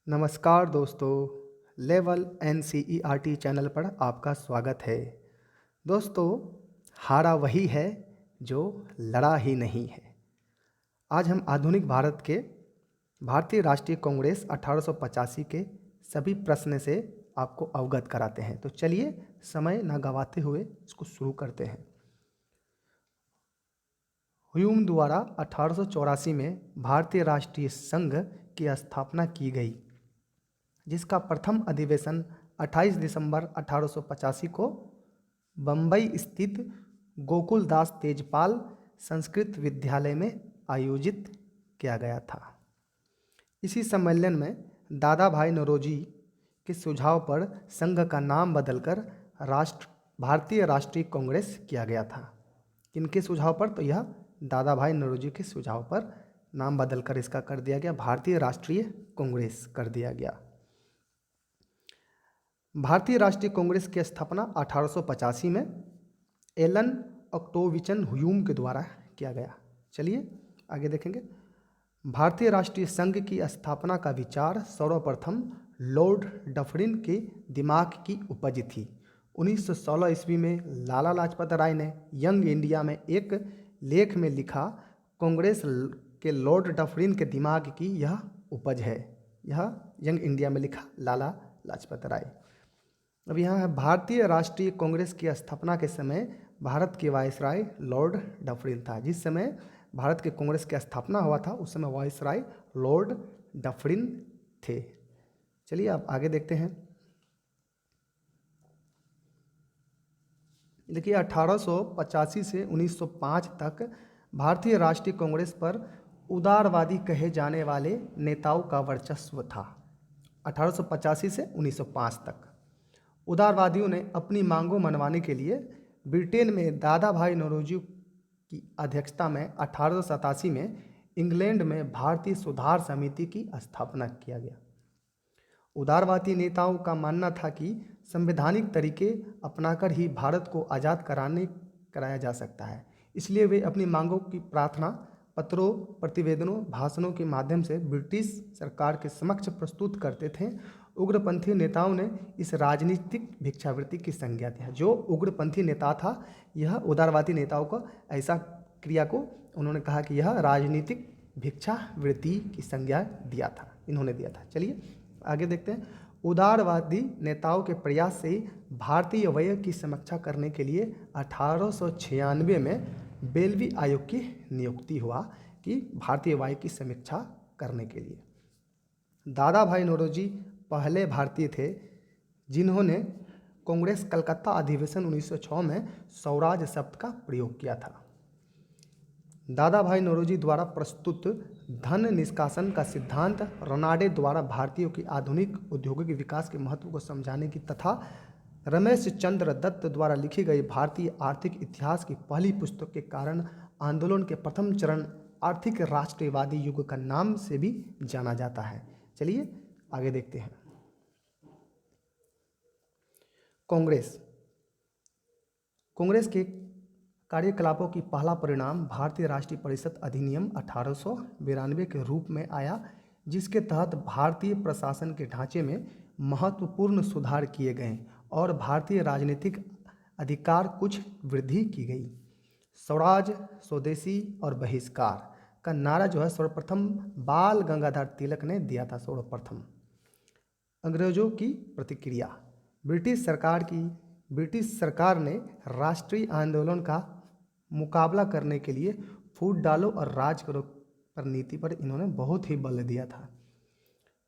नमस्कार दोस्तों, level NCERT channel पर आपका स्वागत है। दोस्तों, हारा वही है जो लड़ा ही नहीं है। आज हम आधुनिक भारत के भारतीय राष्ट्रीय कांग्रेस 1885 के सभी प्रश्न से आपको अवगत कराते हैं। तो चलिए समय ना गवाते हुए इसको शुरू करते हैं। ह्यूम द्वारा 1884 में भारतीय राष्ट्रीय संघ की स्थापना की गई, जिसका प्रथम अधिवेशन 28 दिसंबर 1885 को बम्बई स्थित गोकुलदास तेजपाल संस्कृत विद्यालय में आयोजित किया गया था। इसी सम्मेलन में दादा भाई नौरोजी के सुझाव पर संघ का नाम बदलकर भारतीय राष्ट्रीय कांग्रेस किया गया था। किनके सुझाव पर? तो यह दादा भाई नौरोजी के सुझाव पर नाम बदलकर इसका कर दिया गया, भारतीय राष्ट्रीय कांग्रेस कर दिया गया। भारतीय राष्ट्रीय कांग्रेस की स्थापना 1885 में एलन ऑक्टोविचन ह्यूम के द्वारा किया गया। चलिए आगे देखेंगे। भारतीय राष्ट्रीय संघ की स्थापना का विचार सर्वप्रथम लॉर्ड डफरिन के दिमाग की उपज थी। 1916 ईस्वी में लाला लाजपत राय ने यंग इंडिया में एक लेख में लिखा, कांग्रेस के लॉर्ड डफरिन के दिमाग की यह उपज है। यह यंग इंडिया में लिखा लाला लाजपत राय। अब यहाँ है, भारतीय राष्ट्रीय कांग्रेस की स्थापना के समय भारत के वायसराय लॉर्ड डफरिन था। जिस समय भारत के कांग्रेस की स्थापना हुआ था उस समय वायसराय लॉर्ड डफरिन थे। चलिए अब आगे देखते हैं। देखिए 1885 से 1905 तक भारतीय राष्ट्रीय कांग्रेस पर उदारवादी कहे जाने वाले नेताओं का वर्चस्व था। 1885 से 1905 तक उदारवादियों ने अपनी मांगों मनवाने के लिए ब्रिटेन में दादा भाई नौरोजी की अध्यक्षता में 1887 में इंग्लैंड में भारतीय सुधार समिति की स्थापना किया गया। उदारवादी नेताओं का मानना था कि संवैधानिक तरीके अपनाकर ही भारत को आज़ाद कराया जा सकता है। इसलिए वे अपनी मांगों की प्रार्थना पत्रों, प्रतिवेदनों, भाषणों के माध्यम से ब्रिटिश सरकार के समक्ष प्रस्तुत करते थे। उग्रपंथी नेताओं ने इस राजनीतिक भिक्षावृत्ति की संज्ञा दी। जो उग्रपंथी नेता था, यह उदारवादी नेताओं को ऐसा क्रिया को उन्होंने कहा कि यह राजनीतिक भिक्षावृत्ति की संज्ञा इन्होंने दिया था। चलिए आगे देखते हैं। उदारवादी नेताओं के प्रयास से भारतीय व्यय की समीक्षा करने के लिए 1896 में बेल्वी आयोग की नियुक्ति हुआ कि भारतीय व्यय की समीक्षा करने के लिए। दादा भाई नौरोजी पहले भारतीय थे जिन्होंने कांग्रेस कलकत्ता अधिवेशन 1906 में स्वराज शब्द का प्रयोग किया था। दादा भाई नौरोजी द्वारा प्रस्तुत धन निष्कासन का सिद्धांत रनाडे द्वारा भारतीयों की आधुनिक औद्योगिक विकास के महत्व को समझाने की तथा रमेश चंद्र दत्त द्वारा लिखी गई भारतीय आर्थिक इतिहास की पहली पुस्तक के कारण आंदोलन के प्रथम चरण आर्थिक राष्ट्रवादी युग का नाम से भी जाना जाता है। चलिए आगे देखते हैं। कांग्रेस के कार्यकलापों की पहला परिणाम भारतीय राष्ट्रीय परिषद अधिनियम 1892 के रूप में आया, जिसके तहत भारतीय प्रशासन के ढांचे में महत्वपूर्ण सुधार किए गए और भारतीय राजनीतिक अधिकार कुछ वृद्धि की गई। स्वराज, स्वदेशी और बहिष्कार का नारा जो है सर्वप्रथम बाल गंगाधर तिलक ने दिया था। सर्वप्रथम अंग्रेजों की प्रतिक्रिया। ब्रिटिश सरकार ने राष्ट्रीय आंदोलन का मुकाबला करने के लिए फूट डालो और राज करो पर नीति पर इन्होंने बहुत ही बल दिया था।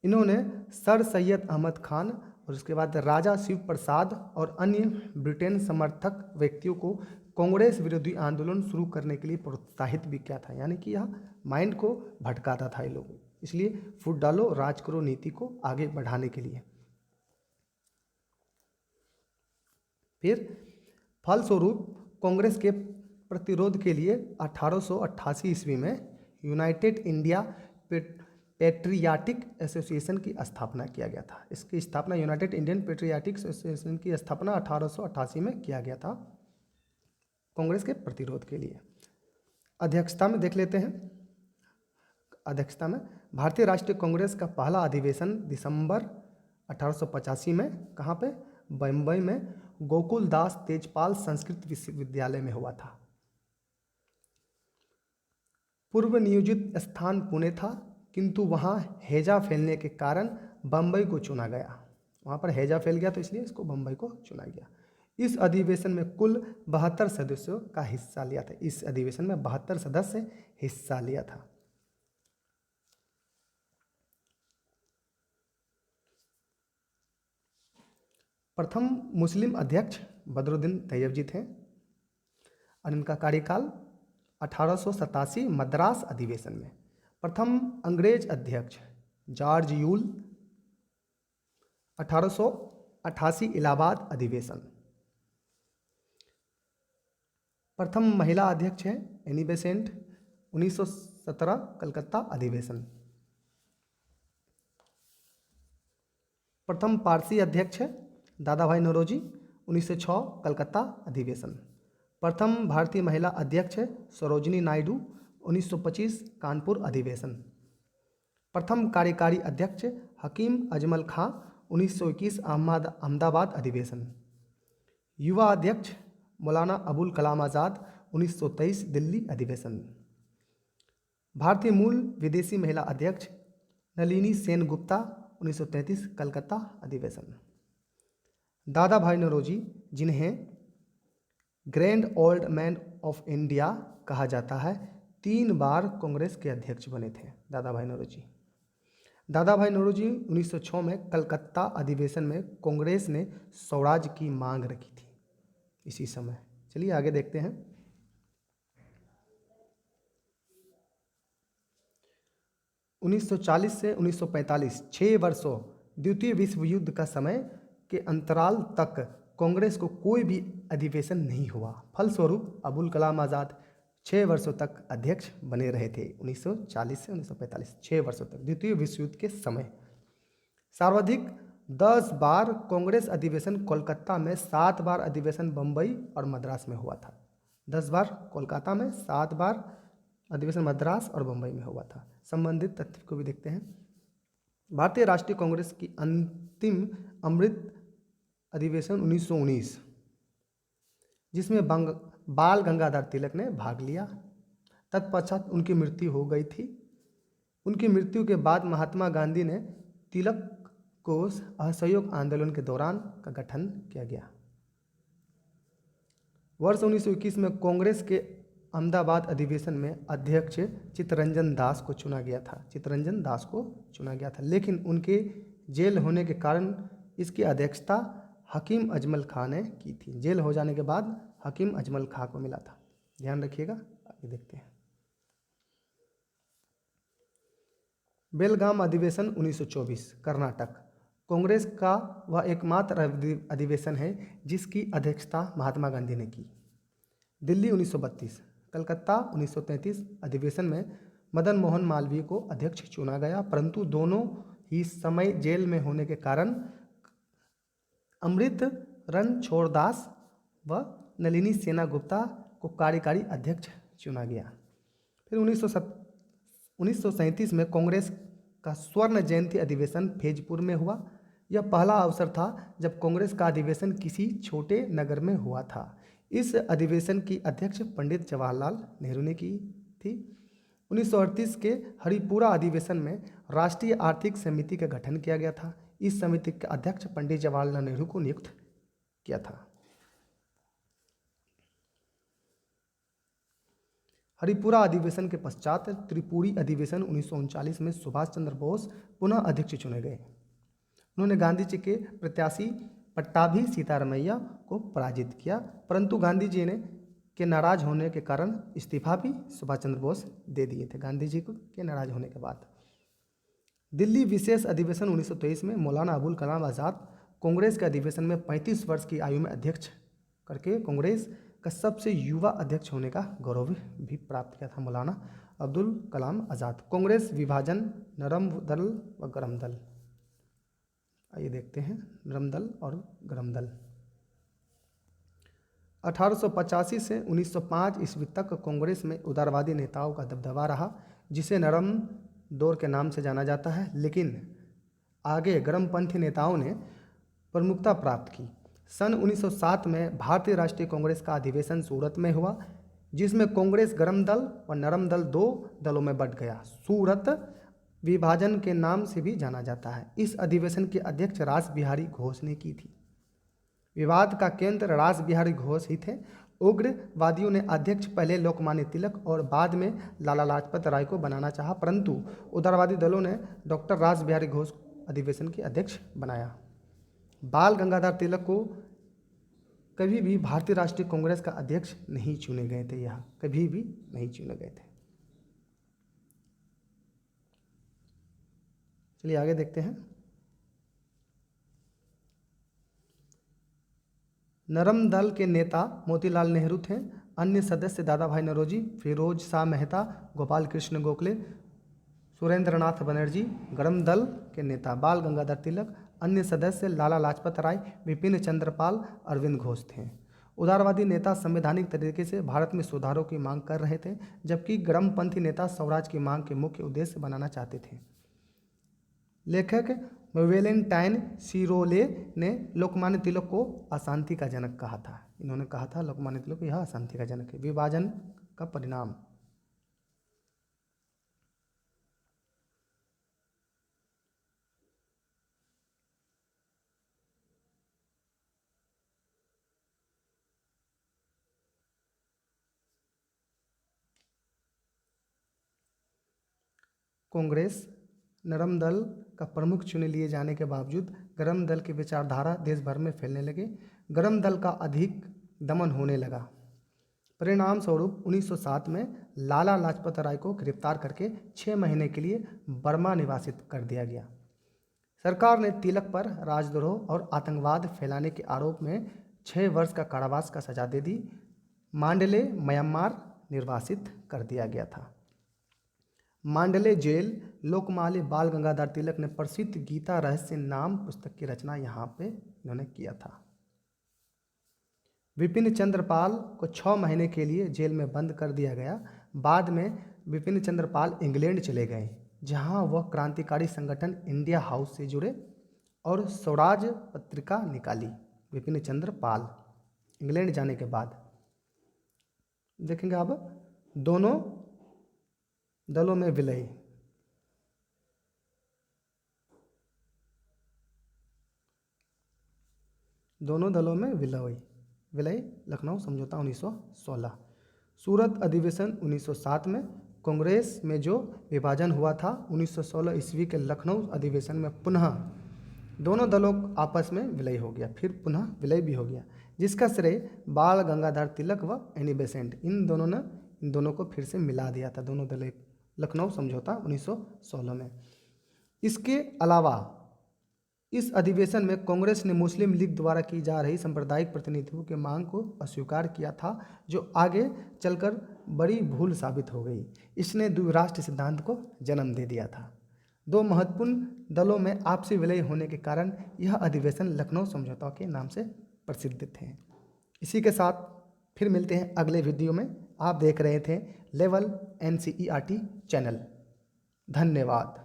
इन्होंने सर सैयद अहमद खान और उसके बाद राजा शिव प्रसाद और अन्य ब्रिटेन समर्थक व्यक्तियों को कांग्रेस विरोधी आंदोलन शुरू करने के लिए प्रोत्साहित भी किया था। यानी कि यह माइंड को भटकाता था ये लोग, इसलिए फूट डालो राज करो नीति को आगे बढ़ाने के लिए। फिर फलस्वरूप कांग्रेस के प्रतिरोध के लिए 1888 ईस्वी में यूनाइटेड इंडिया पेट्रियाटिक एसोसिएशन की स्थापना किया गया था। इसकी स्थापना यूनाइटेड इंडियन पेट्रियाटिक एसोसिएशन की स्थापना 1888 में किया गया था कांग्रेस के प्रतिरोध के लिए। अध्यक्षता में देख लेते हैं। अध्यक्षता में। भारतीय राष्ट्रीय कांग्रेस का पहला अधिवेशन दिसंबर 1885 में कहाँ पे? बम्बई में गोकुल दास तेजपाल संस्कृत विश्वविद्यालय में हुआ था। पूर्व नियोजित स्थान पुणे था, किंतु वहाँ हैजा फैलने के कारण बम्बई को चुना गया। वहाँ पर हैजा फैल गया तो इसलिए इसको बम्बई को चुना गया। इस अधिवेशन में कुल 72 सदस्यों का हिस्सा लिया था। इस अधिवेशन में 72 सदस्य हिस्सा लिया था। प्रथम मुस्लिम अध्यक्ष बदरुद्दीन तैयब जी थे और इनका कार्यकाल 1887 मद्रास अधिवेशन में। प्रथम अंग्रेज अध्यक्ष जॉर्ज यूल 1888 इलाहाबाद अधिवेशन। प्रथम महिला अध्यक्ष है एनी बेसेंट 1917 कलकत्ता अधिवेशन। प्रथम पारसी अध्यक्ष है दादा भाई नौरोजी 1906 कलकत्ता अधिवेशन। प्रथम भारतीय महिला अध्यक्ष है सरोजिनी नायडू 1925 कानपुर अधिवेशन। प्रथम कार्यकारी अध्यक्ष हकीम अजमल खां 1921 अहमदाबाद अधिवेशन। युवा अध्यक्ष मौलाना अबुल कलाम आज़ाद 1923 दिल्ली अधिवेशन। भारतीय मूल विदेशी महिला अध्यक्ष नलिनी सेन गुप्ता 1933 कलकत्ता अधिवेशन। दादा भाई नौरोजी, जिन्हें grand old man of India कहा जाता है, 3 बार कांग्रेस के अध्यक्ष बने थे दादा भाई नौरोजी। दादा भाई नौरोजी 1906 में कलकत्ता अधिवेशन में कांग्रेस ने स्वराज की मांग रखी थी इसी समय। चलिए आगे देखते हैं। उन्नीस 1940 से 1945 6 वर्षों द्वितीय विश्व युद्ध का समय के अंतराल तक कांग्रेस को कोई भी अधिवेशन नहीं हुआ। फलस्वरूप अबुल कलाम आज़ाद 6 वर्षों तक अध्यक्ष बने रहे थे। 1940 से 1945 6 वर्षों तक द्वितीय विश्व युद्ध के समय। सर्वाधिक 10 बार कांग्रेस अधिवेशन कोलकाता में, 7 बार अधिवेशन बम्बई और मद्रास में हुआ था। 10 बार कोलकाता में, 7 बार अधिवेशन मद्रास और बम्बई में हुआ था। संबंधित तथ्य को भी देखते हैं। भारतीय राष्ट्रीय कांग्रेस की अंतिम अमृत अधिवेशन 1919, जिसमें बाल गंगाधर तिलक ने भाग लिया। तत्पश्चात उनकी मृत्यु हो गई थी। उनकी मृत्यु के बाद महात्मा गांधी ने तिलक को असहयोग आंदोलन के दौरान का गठन किया गया। वर्ष 1921 में कांग्रेस के अहमदाबाद अधिवेशन में अध्यक्ष चित्तरंजन दास को चुना गया था। चित्तरंजन दास को चुना गया था, लेकिन उनके जेल होने के कारण इसकी अध्यक्षता हकीम अजमल खां ने की थी। जेल हो जाने के बाद हकीम अजमल खां को मिला था। ध्यान रखिएगा। आगे देखते हैं। बेलगाम अधिवेशन 1924 कर्नाटक। कांग्रेस का वह एकमात्र अधिवेशन है जिसकी अध्यक्षता महात्मा गांधी ने की। दिल्ली 1932, कलकत्ता 1933 अधिवेशन में मदन मोहन मालवीय को अध्यक्ष चुना गया, परंतु दोनों ही समय जेल में होने के कारण अमृत रणछोड़दास व नलिनी सेना गुप्ता को कार्यकारी अध्यक्ष चुना गया। फिर 1937 में कांग्रेस का स्वर्ण जयंती अधिवेशन फैजपुर में हुआ। यह पहला अवसर था जब कांग्रेस का अधिवेशन किसी छोटे नगर में हुआ था। इस अधिवेशन की अध्यक्ष पंडित जवाहरलाल नेहरू ने की थी। 1938 के हरिपुरा अधिवेशन में राष्ट्रीय आर्थिक समिति का गठन किया गया था। इस समिति के अध्यक्ष पंडित जवाहरलाल नेहरू को नियुक्त किया था। हरिपुरा अधिवेशन के पश्चात त्रिपुरी अधिवेशन 1939 में सुभाष चंद्र बोस पुनः अध्यक्ष चुने गए। उन्होंने गांधी जी के प्रत्याशी पट्टाभी सीतारमैया को पराजित किया, परंतु गांधी जी के नाराज होने के कारण इस्तीफा भी सुभाष चंद्र बोस दे दिए थे। गांधी जी के नाराज होने के बाद दिल्ली विशेष अधिवेशन 1923 में मौलाना अबुल कलाम आज़ाद कांग्रेस के अधिवेशन में 35 वर्ष की आयु में अध्यक्ष करके कांग्रेस का सबसे युवा अध्यक्ष होने का गौरव भी प्राप्त किया था मौलाना अब्दुल कलाम आज़ाद। कांग्रेस विभाजन, नरम दल व गरम दल। आइए देखते हैं नरम दल और गरम दल। 1885 से 1905 ईस्वी तक कांग्रेस में उदारवादी नेताओं का दबदबा रहा, जिसे नरम दौर के नाम से जाना जाता है, लेकिन आगे गरमपंथी नेताओं ने प्रमुखता प्राप्त की। सन 1907 में भारतीय राष्ट्रीय कांग्रेस का अधिवेशन सूरत में हुआ, जिसमें कांग्रेस गरम दल और नरम दल दो दलों में बंट गया। सूरत विभाजन के नाम से भी जाना जाता है। इस अधिवेशन की अध्यक्ष रास बिहारी घोष ने की थी। विवाद का केंद्र रास बिहारी घोष ही थे। उग्रवादियों ने अध्यक्ष पहले लोकमान्य तिलक और बाद में लाला लाजपत राय को बनाना चाहा, परंतु उदारवादी दलों ने डॉक्टर रास बिहारी घोष अधिवेशन के अध्यक्ष बनाया। बाल गंगाधर तिलक को कभी भी भारतीय राष्ट्रीय कांग्रेस का अध्यक्ष नहीं चुने गए थे, यह कभी भी नहीं चुने गए थे। चलिए आगे देखते हैं। नरम दल के नेता मोतीलाल नेहरू थे। अन्य सदस्य दादा भाई नौरोजी, फिरोज शाह मेहता, गोपाल कृष्ण गोखले, सुरेंद्रनाथ बनर्जी। गरम दल के नेता बाल गंगाधर तिलक, अन्य सदस्य लाला लाजपत राय, विपिन चंद्र पाल, अरविंद घोष थे। उदारवादी नेता संवैधानिक तरीके से भारत में सुधारों की मांग कर रहे थे, जबकि गरमपंथी नेता स्वराज की मांग के मुख्य उद्देश्य बनाना चाहते थे। लेखक वेलेंटाइन सिरोले ने लोकमान्य तिलक को अशांति का जनक कहा था। इन्होंने कहा था लोकमान्य तिलक को यह अशांति का जनक है। विभाजन का परिणाम। कांग्रेस नरम दल का प्रमुख चुने लिए जाने के बावजूद गरम दल की विचारधारा देश भर में फैलने लगे। गरम दल का अधिक दमन होने लगा। परिणाम स्वरूप 1907 में लाला लाजपत राय को गिरफ्तार करके 6 महीने के लिए बर्मा निवासित कर दिया गया। सरकार ने तिलक पर राजद्रोह और आतंकवाद फैलाने के आरोप में 6 वर्ष का कारावास का सजा दे दी। मांडले म्यांमार निर्वासित कर दिया गया था। मांडले जेल लोकमान्य बाल गंगाधर तिलक ने प्रसिद्ध गीता रहस्य नाम पुस्तक की रचना यहाँ पे इन्होंने किया था। विपिन चंद्र पाल को 6 महीने के लिए जेल में बंद कर दिया गया। बाद में विपिन चंद्र पाल इंग्लैंड चले गए, जहाँ वह क्रांतिकारी संगठन इंडिया हाउस से जुड़े और स्वराज पत्रिका निकाली। विपिन चंद्र पाल इंग्लैंड जाने के बाद देखेंगे अब दोनों दलों में विलय। दोनों दलों में विलय लखनऊ समझौता 1916। सूरत अधिवेशन 1907 में। कांग्रेस में जो विभाजन हुआ था 1916 ईस्वी के लखनऊ अधिवेशन में पुनः दोनों दलों आपस में विलय हो गया, फिर पुनः विलय भी हो गया, जिसका श्रेय बाल गंगाधर तिलक व एनी बेसेंट इन दोनों को फिर से मिला दिया था। दोनों दल लखनऊ समझौता 1916 में। इसके अलावा इस अधिवेशन में कांग्रेस ने मुस्लिम लीग द्वारा की जा रही सांप्रदायिक प्रतिनिधित्व के मांग को अस्वीकार किया था, जो आगे चलकर बड़ी भूल साबित हो गई। इसने द्विराष्ट्र सिद्धांत को जन्म दे दिया था। 2 महत्वपूर्ण दलों में आपसी विलय होने के कारण यह अधिवेशन लखनऊ समझौता के नाम से प्रसिद्ध थे। इसी के साथ फिर मिलते हैं अगले वीडियो में। आप देख रहे थे लेवल NCERT चैनल। धन्यवाद।